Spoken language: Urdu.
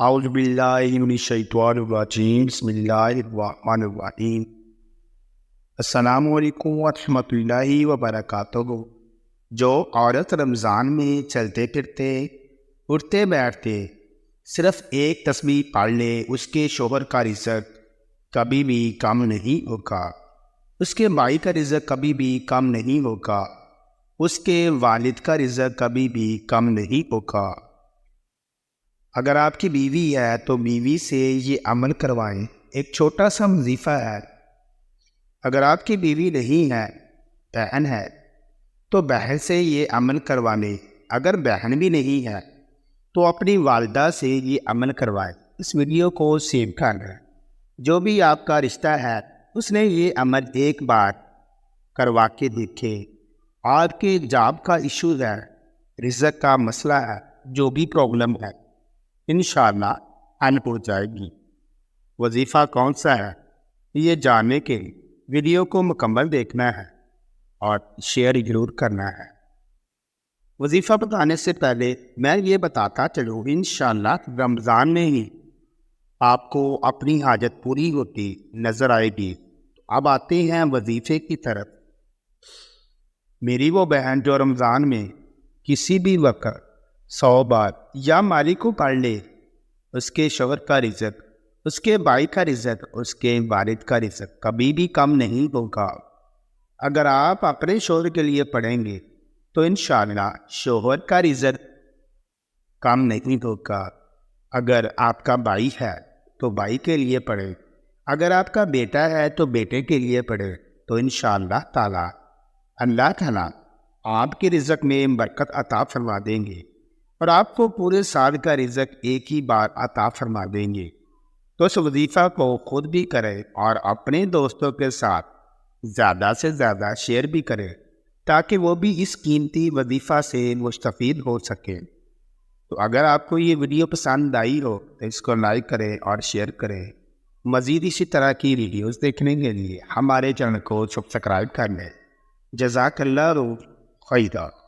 اعوذ باللہ من الشیطان الرجیم بسم اللہ الرحمن الرحیم۔ السلام علیکم ورحمۃ اللہ وبرکاتہ۔ جو عورت رمضان میں چلتے پھرتے اٹھتے بیٹھتے صرف ایک تسبیح پڑھ لے، اس کے شوہر کا رزق کبھی بھی کم نہیں ہوگا، اس کے بھائی کا رزق کبھی بھی کم نہیں ہوگا، اس کے والد کا رزق کبھی بھی کم نہیں ہوگا۔ اگر آپ کی بیوی ہے تو بیوی سے یہ عمل کروائیں، ایک چھوٹا سا وظیفہ ہے۔ اگر آپ کی بیوی نہیں ہے، بہن ہے، تو بہن سے یہ عمل کروا لیں۔ اگر بہن بھی نہیں ہے تو اپنی والدہ سے یہ عمل کروائیں۔ اس ویڈیو کو سیو کرنا ہے۔ جو بھی آپ کا رشتہ ہے اس نے یہ عمل ایک بار کروا کے دیکھے۔ آپ کے جاب کا ایشو ہے، رزق کا مسئلہ ہے، جو بھی پرابلم ہے، انشاءاللہ حل ہو جائے گی۔ وظیفہ کون سا ہے یہ جاننے کے لیے ویڈیو کو مکمل دیکھنا ہے اور شیئر ضرور کرنا ہے۔ وظیفہ بتانے سے پہلے میں یہ بتاتا چلوں، انشاءاللہ رمضان میں ہی آپ کو اپنی حاجت پوری ہوتی نظر آئے گی۔ اب آتے ہیں وظیفے کی طرف۔ میری وہ بہن جو رمضان میں کسی بھی وقت 100 بار یا مالک کو پڑھ لے، اس کے شوہر کا رزق، اس کے بھائی کا رزق، اس کے والد کا رزق کبھی بھی کم نہیں ہوگا۔ اگر آپ اپنے شوہر کے لیے پڑھیں گے تو انشاءاللہ شوہر کا رزق کم نہیں ہوگا۔ اگر آپ کا بھائی ہے تو بھائی کے لیے پڑھیں، اگر آپ کا بیٹا ہے تو بیٹے کے لیے پڑھیں، تو انشاءاللہ تعالی اللہ تعالیٰ آپ کے رزق میں برکت عطا فرما دیں گے اور آپ کو پورے سال کا رزق ایک ہی بار عطا فرما دیں گے۔ تو اس وظیفہ کو خود بھی کریں اور اپنے دوستوں کے ساتھ زیادہ سے زیادہ شیئر بھی کریں تاکہ وہ بھی اس قیمتی وظیفہ سے مستفید ہو سکیں۔ تو اگر آپ کو یہ ویڈیو پسند آئی ہو تو اس کو لائک کریں اور شیئر کریں۔ مزید اسی طرح کی ویڈیوز دیکھنے کے لیے ہمارے چینل کو سبسکرائب کر لیں۔ جزاک اللہ خیرا۔